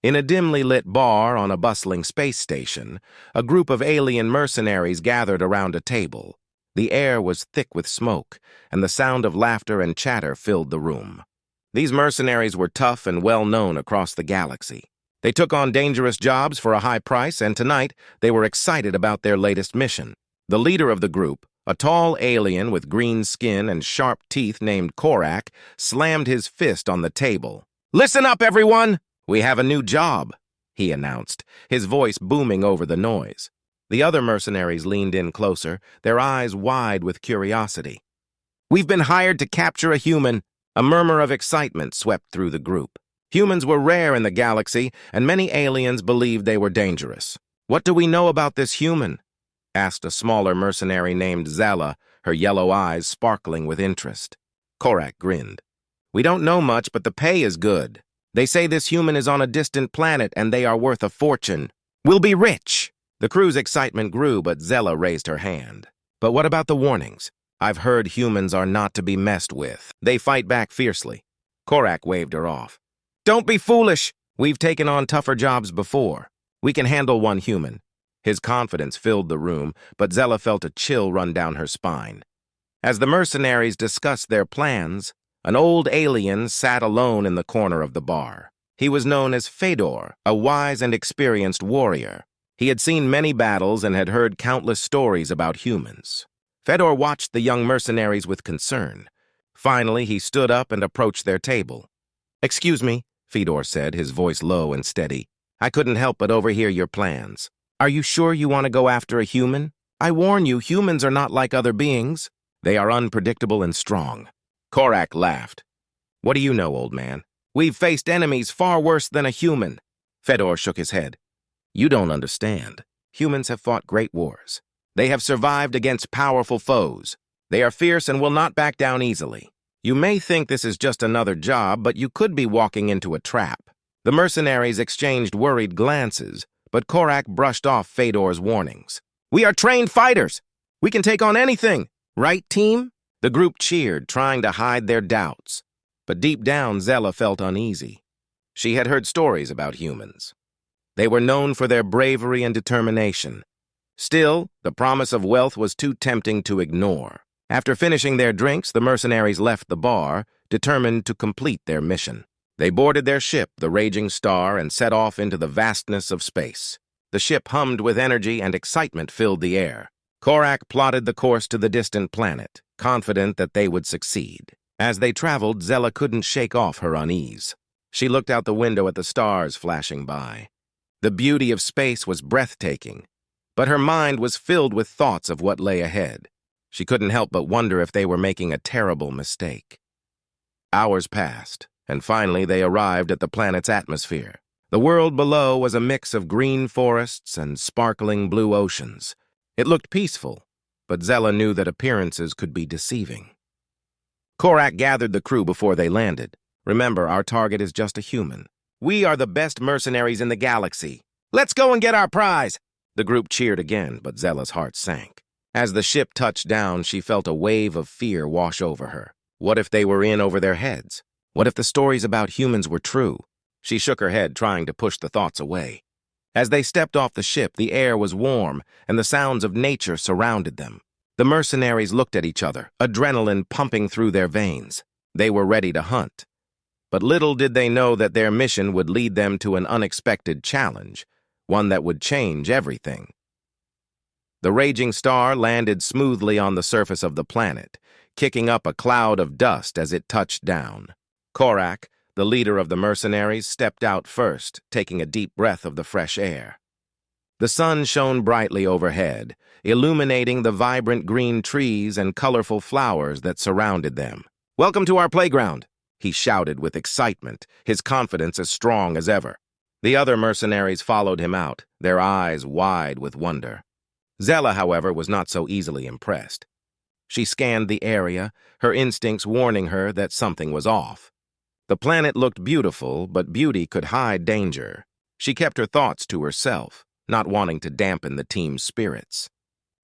In a dimly lit bar on a bustling space station, a group of alien mercenaries gathered around a table. The air was thick with smoke, and the sound of laughter and chatter filled the room. These mercenaries were tough and well known across the galaxy. They took on dangerous jobs for a high price, and tonight they were excited about their latest mission. The leader of the group, a tall alien with green skin and sharp teeth named Korak, slammed his fist on the table. "Listen up, everyone! We have a new job," he announced, his voice booming over the noise. The other mercenaries leaned in closer, their eyes wide with curiosity. "We've been hired to capture a human." A murmur of excitement swept through the group. Humans were rare in the galaxy, and many aliens believed they were dangerous. "What do we know about this human?" asked a smaller mercenary named Zella, her yellow eyes sparkling with interest. Korak grinned. "We don't know much, but the pay is good. They say this human is on a distant planet and they are worth a fortune. We'll be rich." The crew's excitement grew, but Zella raised her hand. "But what about the warnings? I've heard humans are not to be messed with. They fight back fiercely." Korak waved her off. "Don't be foolish. We've taken on tougher jobs before. We can handle one human." His confidence filled the room, but Zella felt a chill run down her spine. As the mercenaries discussed their plans, an old alien sat alone in the corner of the bar. He was known as Fedor, a wise and experienced warrior. He had seen many battles and had heard countless stories about humans. Fedor watched the young mercenaries with concern. Finally, he stood up and approached their table. "Excuse me," Fedor said, his voice low and steady. "I couldn't help but overhear your plans. Are you sure you want to go after a human? I warn you, humans are not like other beings. They are unpredictable and strong." Korak laughed. "What do you know, old man? We've faced enemies far worse than a human." Fedor shook his head. "You don't understand. Humans have fought great wars. They have survived against powerful foes. They are fierce and will not back down easily. You may think this is just another job, but you could be walking into a trap." The mercenaries exchanged worried glances, but Korak brushed off Fedor's warnings. "We are trained fighters. We can take on anything. Right, team?" The group cheered, trying to hide their doubts. But deep down, Zella felt uneasy. She had heard stories about humans. They were known for their bravery and determination. Still, the promise of wealth was too tempting to ignore. After finishing their drinks, the mercenaries left the bar, determined to complete their mission. They boarded their ship, the Raging Star, and set off into the vastness of space. The ship hummed with energy and excitement filled the air. Korak plotted the course to the distant planet, confident that they would succeed. As they traveled, Zella couldn't shake off her unease. She looked out the window at the stars flashing by. The beauty of space was breathtaking, but her mind was filled with thoughts of what lay ahead. She couldn't help but wonder if they were making a terrible mistake. Hours passed, and finally they arrived at the planet's atmosphere. The world below was a mix of green forests and sparkling blue oceans. It looked peaceful, but Zella knew that appearances could be deceiving. Korak gathered the crew before they landed. "Remember, our target is just a human. We are the best mercenaries in the galaxy. Let's go and get our prize!" The group cheered again, but Zella's heart sank. As the ship touched down, she felt a wave of fear wash over her. What if they were in over their heads? What if the stories about humans were true? She shook her head, trying to push the thoughts away. As they stepped off the ship, the air was warm, and the sounds of nature surrounded them. The mercenaries looked at each other, adrenaline pumping through their veins. They were ready to hunt. But little did they know that their mission would lead them to an unexpected challenge, one that would change everything. The Raging Star landed smoothly on the surface of the planet, kicking up a cloud of dust as it touched down. Korak, the leader of the mercenaries, stepped out first, taking a deep breath of the fresh air. The sun shone brightly overhead, illuminating the vibrant green trees and colorful flowers that surrounded them. "Welcome to our playground," he shouted with excitement, his confidence as strong as ever. The other mercenaries followed him out, their eyes wide with wonder. Zella, however, was not so easily impressed. She scanned the area, her instincts warning her that something was off. The planet looked beautiful, but beauty could hide danger. She kept her thoughts to herself, not wanting to dampen the team's spirits.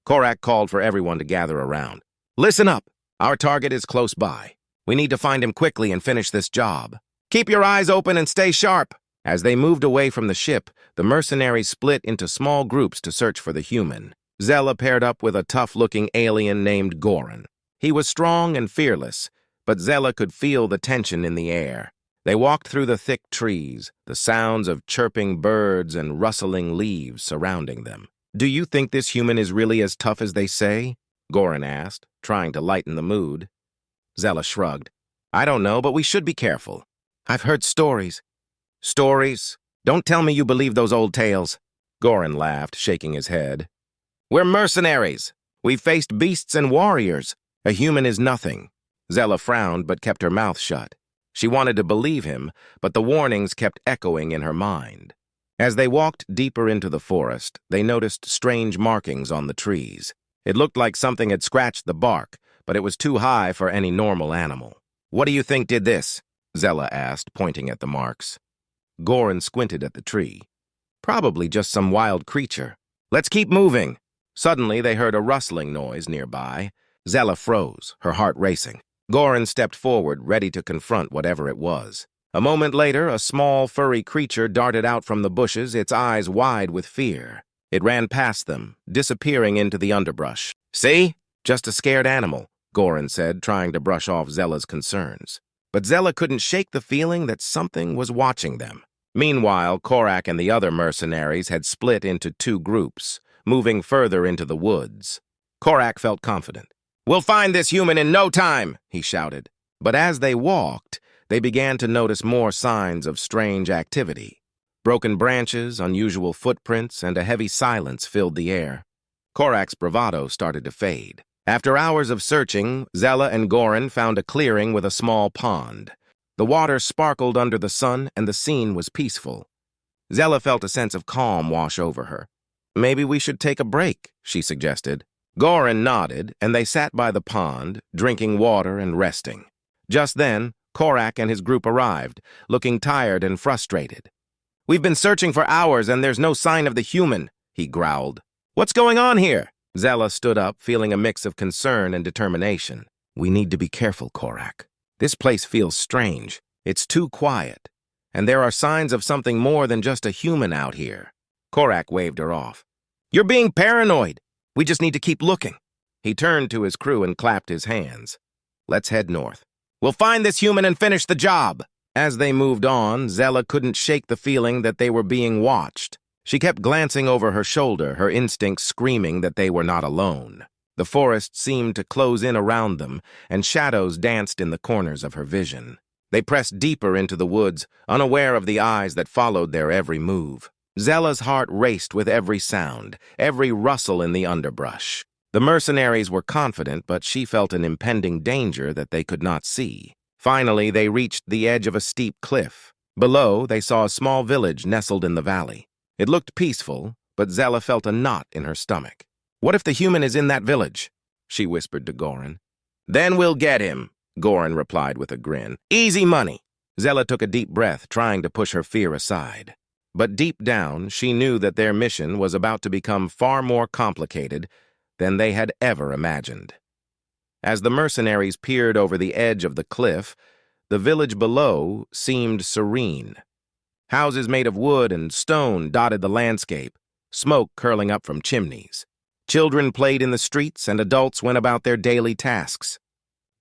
Korak called for everyone to gather around. "Listen up. Our target is close by. We need to find him quickly and finish this job. Keep your eyes open and stay sharp." As they moved away from the ship, the mercenaries split into small groups to search for the human. Zella paired up with a tough-looking alien named Goran. He was strong and fearless, but Zella could feel the tension in the air. They walked through the thick trees, the sounds of chirping birds and rustling leaves surrounding them. "Do you think this human is really as tough as they say?" Goran asked, trying to lighten the mood. Zella shrugged. "I don't know, but we should be careful. I've heard stories." "Stories? Don't tell me you believe those old tales." Goran laughed, shaking his head. "We're mercenaries. We've faced beasts and warriors. A human is nothing." Zella frowned but kept her mouth shut. She wanted to believe him, but the warnings kept echoing in her mind. As they walked deeper into the forest, they noticed strange markings on the trees. It looked like something had scratched the bark, but it was too high for any normal animal. "What do you think did this?" Zella asked, pointing at the marks. Goran squinted at the tree. "Probably just some wild creature. Let's keep moving." Suddenly, they heard a rustling noise nearby. Zella froze, her heart racing. Goran stepped forward, ready to confront whatever it was. A moment later, a small, furry creature darted out from the bushes, its eyes wide with fear. It ran past them, disappearing into the underbrush. "See? Just a scared animal," Goran said, trying to brush off Zella's concerns. But Zella couldn't shake the feeling that something was watching them. Meanwhile, Korak and the other mercenaries had split into two groups, moving further into the woods. Korak felt confident. "We'll find this human in no time," he shouted. But as they walked, they began to notice more signs of strange activity. Broken branches, unusual footprints, and a heavy silence filled the air. Korak's bravado started to fade. After hours of searching, Zella and Goran found a clearing with a small pond. The water sparkled under the sun, and the scene was peaceful. Zella felt a sense of calm wash over her. "Maybe we should take a break," she suggested. Goran nodded, and they sat by the pond, drinking water and resting. Just then, Korak and his group arrived, looking tired and frustrated. "We've been searching for hours, and there's no sign of the human," he growled. "What's going on here?" Zella stood up, feeling a mix of concern and determination. "We need to be careful, Korak. This place feels strange. It's too quiet, and there are signs of something more than just a human out here." Korak waved her off. "You're being paranoid. We just need to keep looking." He turned to his crew and clapped his hands. "Let's head north. We'll find this human and finish the job." As they moved on, Zella couldn't shake the feeling that they were being watched. She kept glancing over her shoulder, her instincts screaming that they were not alone. The forest seemed to close in around them, and shadows danced in the corners of her vision. They pressed deeper into the woods, unaware of the eyes that followed their every move. Zella's heart raced with every sound, every rustle in the underbrush. The mercenaries were confident, but she felt an impending danger that they could not see. Finally, they reached the edge of a steep cliff. Below, they saw a small village nestled in the valley. It looked peaceful, but Zella felt a knot in her stomach. "What if the human is in that village?" she whispered to Goran. "Then we'll get him," Goran replied with a grin. "Easy money." Zella took a deep breath, trying to push her fear aside. But deep down, she knew that their mission was about to become far more complicated than they had ever imagined. As the mercenaries peered over the edge of the cliff, the village below seemed serene. Houses made of wood and stone dotted the landscape, smoke curling up from chimneys. Children played in the streets, and adults went about their daily tasks.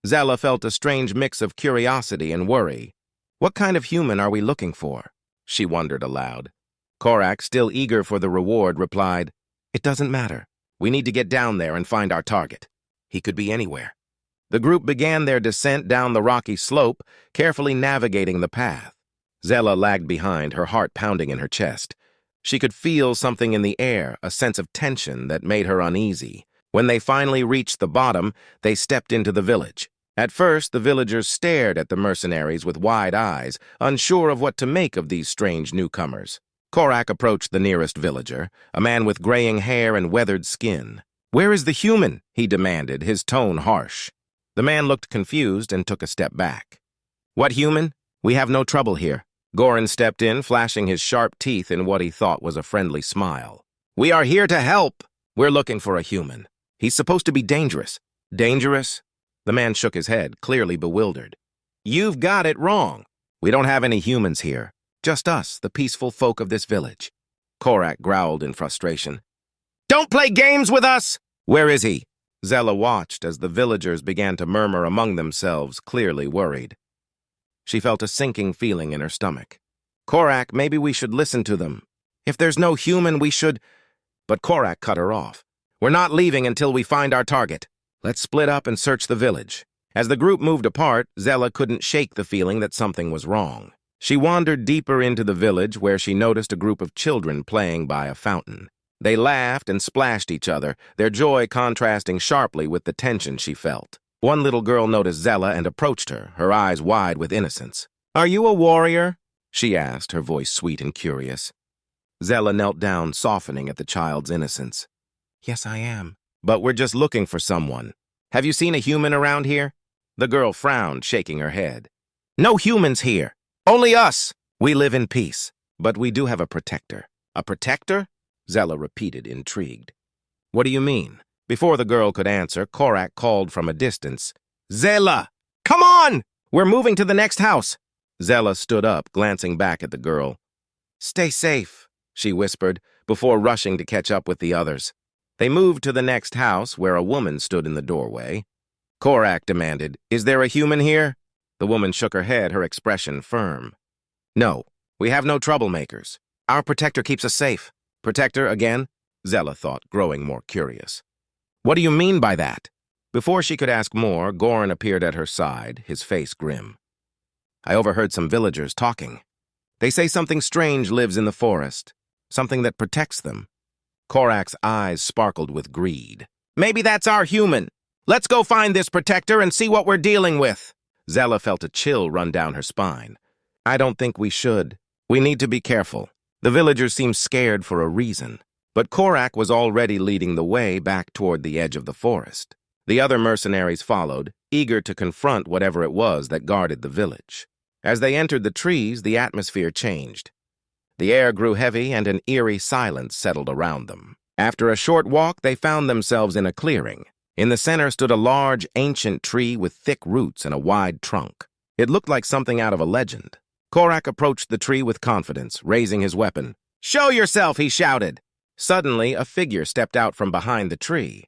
Zella felt a strange mix of curiosity and worry. "What kind of human are we looking for?" she wondered aloud. Korak, still eager for the reward, replied, "It doesn't matter. We need to get down there and find our target. He could be anywhere." The group began their descent down the rocky slope, carefully navigating the path. Zella lagged behind, her heart pounding in her chest. She could feel something in the air, a sense of tension that made her uneasy. When they finally reached the bottom, they stepped into the village. At first, the villagers stared at the mercenaries with wide eyes, unsure of what to make of these strange newcomers. Korak approached the nearest villager, a man with graying hair and weathered skin. "Where is the human?" he demanded, his tone harsh. The man looked confused and took a step back. "What human? We have no trouble here." Goran stepped in, flashing his sharp teeth in what he thought was a friendly smile. "We are here to help. We're looking for a human. He's supposed to be dangerous." "Dangerous?" The man shook his head, clearly bewildered. "You've got it wrong. We don't have any humans here. Just us, the peaceful folk of this village. Korak growled in frustration. Don't play games with us! Where is he? Zella watched as the villagers began to murmur among themselves, clearly worried. She felt a sinking feeling in her stomach. Korak, maybe we should listen to them. If there's no human, we should... But Korak cut her off. We're not leaving until we find our target. Let's split up and search the village. As the group moved apart, Zella couldn't shake the feeling that something was wrong. She wandered deeper into the village where she noticed a group of children playing by a fountain. They laughed and splashed each other, their joy contrasting sharply with the tension she felt. One little girl noticed Zella and approached her, her eyes wide with innocence. Are you a warrior? She asked, her voice sweet and curious. Zella knelt down, softening at the child's innocence. Yes, I am. But we're just looking for someone. Have you seen a human around here? The girl frowned, shaking her head. No humans here. Only us. We live in peace. But we do have a protector. A protector? Zella repeated, intrigued. What do you mean? Before the girl could answer, Korak called from a distance. Zella! Come on! We're moving to the next house. Zella stood up, glancing back at the girl. Stay safe, she whispered, before rushing to catch up with the others. They moved to the next house, where a woman stood in the doorway. Korak demanded, Is there a human here? The woman shook her head, her expression firm. No, we have no troublemakers. Our protector keeps us safe. Protector again? Zella thought, growing more curious. What do you mean by that? Before she could ask more, Goran appeared at her side, his face grim. I overheard some villagers talking. They say something strange lives in the forest, something that protects them. Korak's eyes sparkled with greed. Maybe that's our human. Let's go find this protector and see what we're dealing with. Zella felt a chill run down her spine. I don't think we should. We need to be careful. The villagers seemed scared for a reason, but Korak was already leading the way back toward the edge of the forest. The other mercenaries followed, eager to confront whatever it was that guarded the village. As they entered the trees, the atmosphere changed. The air grew heavy and an eerie silence settled around them. After a short walk, they found themselves in a clearing. In the center stood a large, ancient tree with thick roots and a wide trunk. It looked like something out of a legend. Korak approached the tree with confidence, raising his weapon. Show yourself, he shouted. Suddenly, a figure stepped out from behind the tree.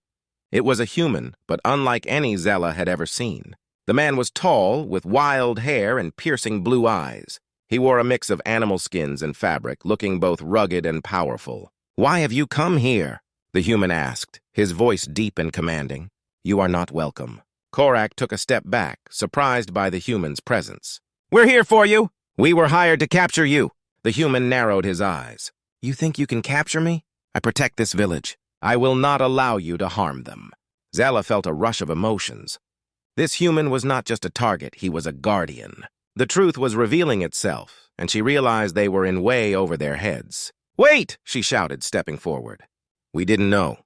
It was a human, but unlike any Zella had ever seen. The man was tall, with wild hair and piercing blue eyes. He wore a mix of animal skins and fabric, looking both rugged and powerful. Why have you come here? The human asked, his voice deep and commanding. You are not welcome. Korak took a step back, surprised by the human's presence. We're here for you. We were hired to capture you. The human narrowed his eyes. You think you can capture me? I protect this village. I will not allow you to harm them. Zella felt a rush of emotions. This human was not just a target, he was a guardian. The truth was revealing itself, and she realized they were in way over their heads. Wait, she shouted, stepping forward. We didn't know.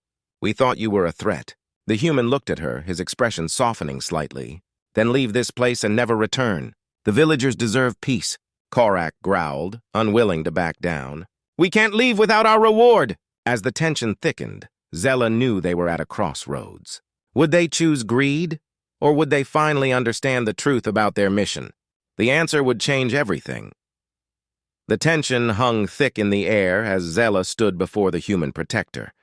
We thought you were a threat. The human looked at her, his expression softening slightly. Then leave this place and never return. The villagers deserve peace. Korak growled, unwilling to back down. We can't leave without our reward. As the tension thickened, Zella knew they were at a crossroads. Would they choose greed, or would they finally understand the truth about their mission? The answer would change everything. The tension hung thick in the air as Zella stood before the human protector.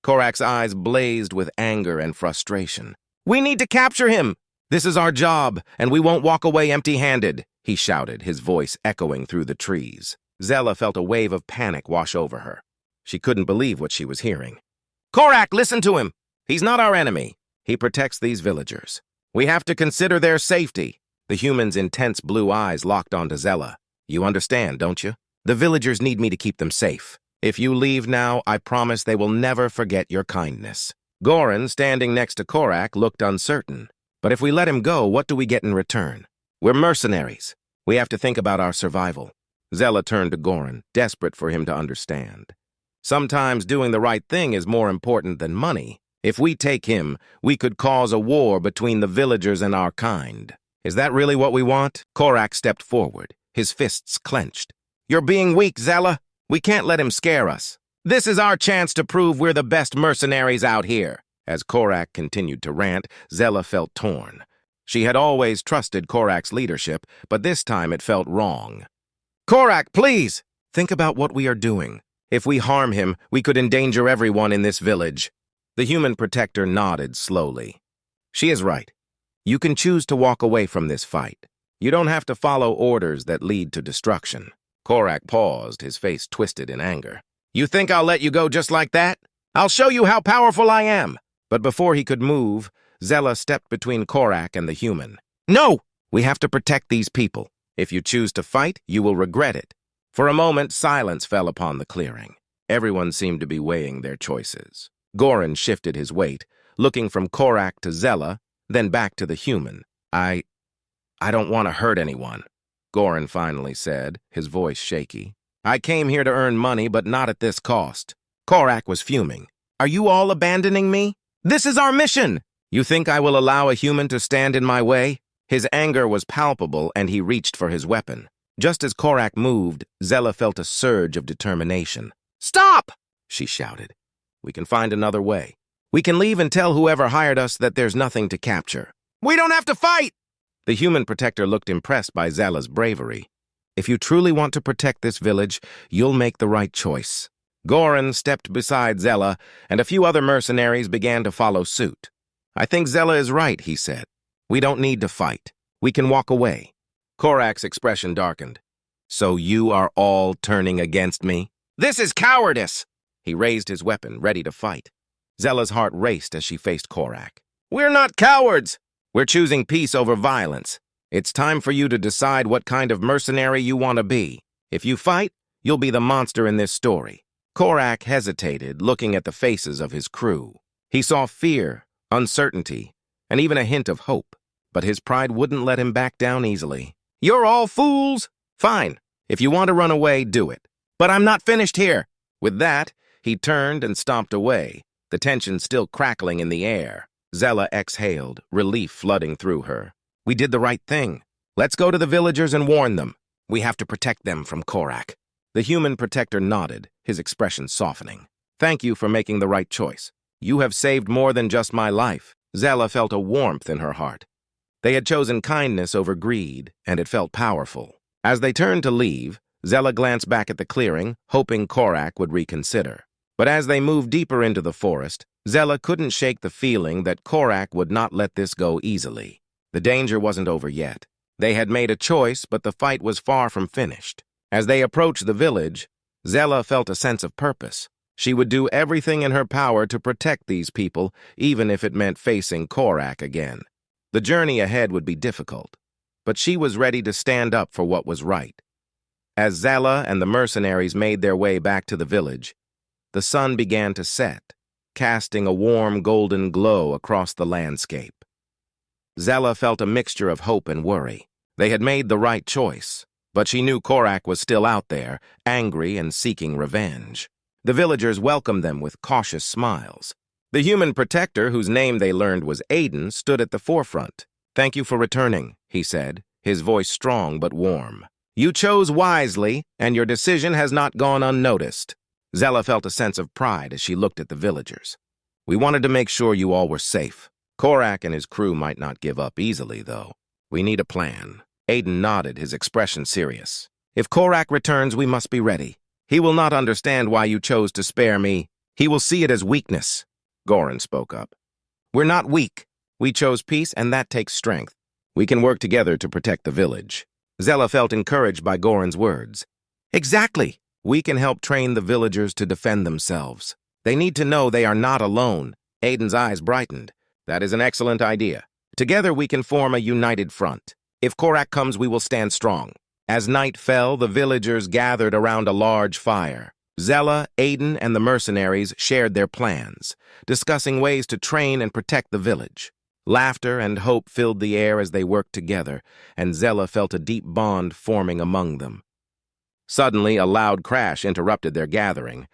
Korak's eyes blazed with anger and frustration. We need to capture him! This is our job, and we won't walk away empty-handed, he shouted, his voice echoing through the trees. Zella felt a wave of panic wash over her. She couldn't believe what she was hearing. Korak, listen to him! He's not our enemy. He protects these villagers. We have to consider their safety. The human's intense blue eyes locked onto Zella. You understand, don't you? The villagers need me to keep them safe. If you leave now, I promise they will never forget your kindness. Goran, standing next to Korak, looked uncertain. But if we let him go, what do we get in return? We're mercenaries. We have to think about our survival. Zella turned to Goran, desperate for him to understand. Sometimes doing the right thing is more important than money. If we take him, we could cause a war between the villagers and our kind. Is that really what we want? Korak stepped forward, his fists clenched. You're being weak, Zella. We can't let him scare us. This is our chance to prove we're the best mercenaries out here. As Korak continued to rant, Zella felt torn. She had always trusted Korak's leadership, but this time it felt wrong. Korak, please! Think about what we are doing. If we harm him, we could endanger everyone in this village. The human protector nodded slowly. She is right. You can choose to walk away from this fight. You don't have to follow orders that lead to destruction. Korak paused, his face twisted in anger. You think I'll let you go just like that? I'll show you how powerful I am. But before he could move, Zella stepped between Korak and the human. No! We have to protect these people. If you choose to fight, you will regret it. For a moment, silence fell upon the clearing. Everyone seemed to be weighing their choices. Goran shifted his weight, looking from Korak to Zella, then back to the human. I don't want to hurt anyone, Goran finally said, his voice shaky. I came here to earn money, but not at this cost. Korak was fuming. Are you all abandoning me? This is our mission! You think I will allow a human to stand in my way? His anger was palpable, and he reached for his weapon. Just as Korak moved, Zella felt a surge of determination. Stop! She shouted. We can find another way. We can leave and tell whoever hired us that there's nothing to capture. We don't have to fight! The human protector looked impressed by Zella's bravery. If you truly want to protect this village, you'll make the right choice. Goran stepped beside Zella, and a few other mercenaries began to follow suit. I think Zella is right, he said. We don't need to fight. We can walk away. Korak's expression darkened. So you are all turning against me? This is cowardice! He raised his weapon, ready to fight. Zella's heart raced as she faced Korak. We're not cowards! We're choosing peace over violence. It's time for you to decide what kind of mercenary you want to be. If you fight, you'll be the monster in this story. Korak hesitated, looking at the faces of his crew. He saw fear, uncertainty, and even a hint of hope. But his pride wouldn't let him back down easily. You're all fools! Fine. If you want to run away, do it. But I'm not finished here. With that, he turned and stomped away, the tension still crackling in the air. Zella exhaled, relief flooding through her. We did the right thing. Let's go to the villagers and warn them. We have to protect them from Korak. The human protector nodded, his expression softening. Thank you for making the right choice. You have saved more than just my life. Zella felt a warmth in her heart. They had chosen kindness over greed, and it felt powerful. As they turned to leave, Zella glanced back at the clearing, hoping Korak would reconsider. But as they moved deeper into the forest, Zella couldn't shake the feeling that Korak would not let this go easily. The danger wasn't over yet. They had made a choice, but the fight was far from finished. As they approached the village, Zella felt a sense of purpose. She would do everything in her power to protect these people, even if it meant facing Korak again. The journey ahead would be difficult, but she was ready to stand up for what was right. As Zella and the mercenaries made their way back to the village, the sun began to set, casting a warm golden glow across the landscape. Zella felt a mixture of hope and worry. They had made the right choice, but she knew Korak was still out there, angry and seeking revenge. The villagers welcomed them with cautious smiles. The human protector, whose name they learned was Aiden, stood at the forefront. Thank you for returning, he said, his voice strong but warm. You chose wisely, and your decision has not gone unnoticed. Zella felt a sense of pride as she looked at the villagers. We wanted to make sure you all were safe. Korak and his crew might not give up easily, though. We need a plan. Aiden nodded, his expression serious. If Korak returns, we must be ready. He will not understand why you chose to spare me. He will see it as weakness. Goran spoke up. We're not weak. We chose peace, and that takes strength. We can work together to protect the village. Zella felt encouraged by Goran's words. Exactly. We can help train the villagers to defend themselves. They need to know they are not alone. Aiden's eyes brightened. That is an excellent idea. Together we can form a united front. If Korak comes, we will stand strong. As night fell, the villagers gathered around a large fire. Zella, Aiden, and the mercenaries shared their plans, discussing ways to train and protect the village. Laughter and hope filled the air as they worked together, and Zella felt a deep bond forming among them. Suddenly, a loud crash interrupted their gathering.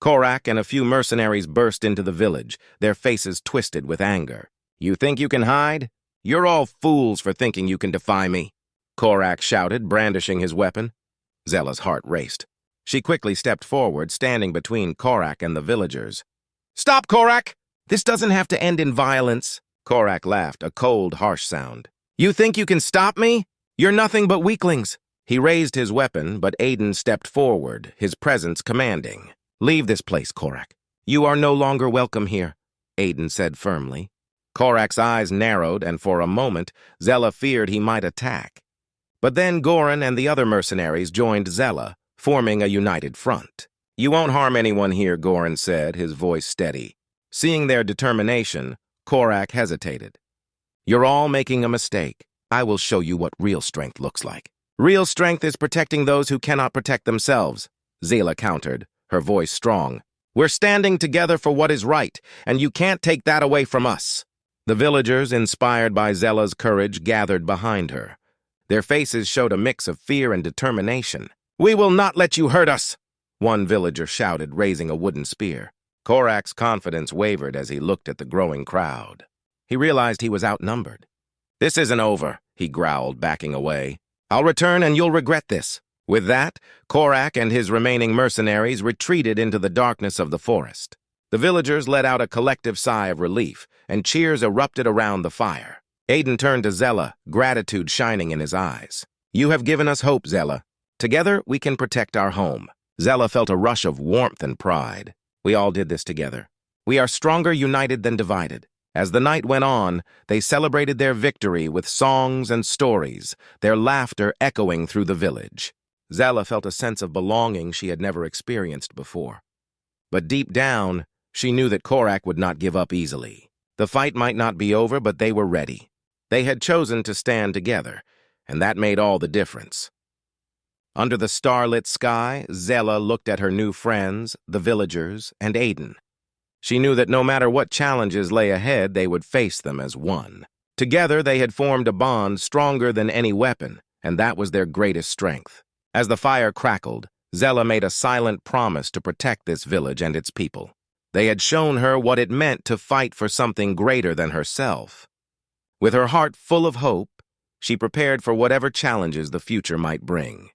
Korak and a few mercenaries burst into the village, their faces twisted with anger. You think you can hide? You're all fools for thinking you can defy me, Korak shouted, brandishing his weapon. Zella's heart raced. She quickly stepped forward, standing between Korak and the villagers. Stop, Korak! This doesn't have to end in violence. Korak laughed, a cold, harsh sound. You think you can stop me? You're nothing but weaklings. He raised his weapon, but Aiden stepped forward, his presence commanding. "Leave this place, Korak. You are no longer welcome here," Aiden said firmly. Korak's eyes narrowed, and for a moment, Zella feared he might attack. But then Goran and the other mercenaries joined Zella, forming a united front. "You won't harm anyone here," Goran said, his voice steady. Seeing their determination, Korak hesitated. "You're all making a mistake. I will show you what real strength looks like." "Real strength is protecting those who cannot protect themselves," Zela countered, her voice strong. "We're standing together for what is right, and you can't take that away from us." The villagers, inspired by Zela's courage, gathered behind her. Their faces showed a mix of fear and determination. "We will not let you hurt us," one villager shouted, raising a wooden spear. Korak's confidence wavered as he looked at the growing crowd. He realized he was outnumbered. "This isn't over," he growled, backing away. "I'll return and you'll regret this." With that, Korak and his remaining mercenaries retreated into the darkness of the forest. The villagers let out a collective sigh of relief, and cheers erupted around the fire. Aiden turned to Zella, gratitude shining in his eyes. "You have given us hope, Zella. Together, we can protect our home." Zella felt a rush of warmth and pride. "We all did this together. We are stronger united than divided." As the night went on, they celebrated their victory with songs and stories, their laughter echoing through the village. Zella felt a sense of belonging she had never experienced before. But deep down, she knew that Korak would not give up easily. The fight might not be over, but they were ready. They had chosen to stand together, and that made all the difference. Under the starlit sky, Zella looked at her new friends, the villagers, and Aiden. She knew that no matter what challenges lay ahead, they would face them as one. Together, they had formed a bond stronger than any weapon, and that was their greatest strength. As the fire crackled, Zella made a silent promise to protect this village and its people. They had shown her what it meant to fight for something greater than herself. With her heart full of hope, she prepared for whatever challenges the future might bring.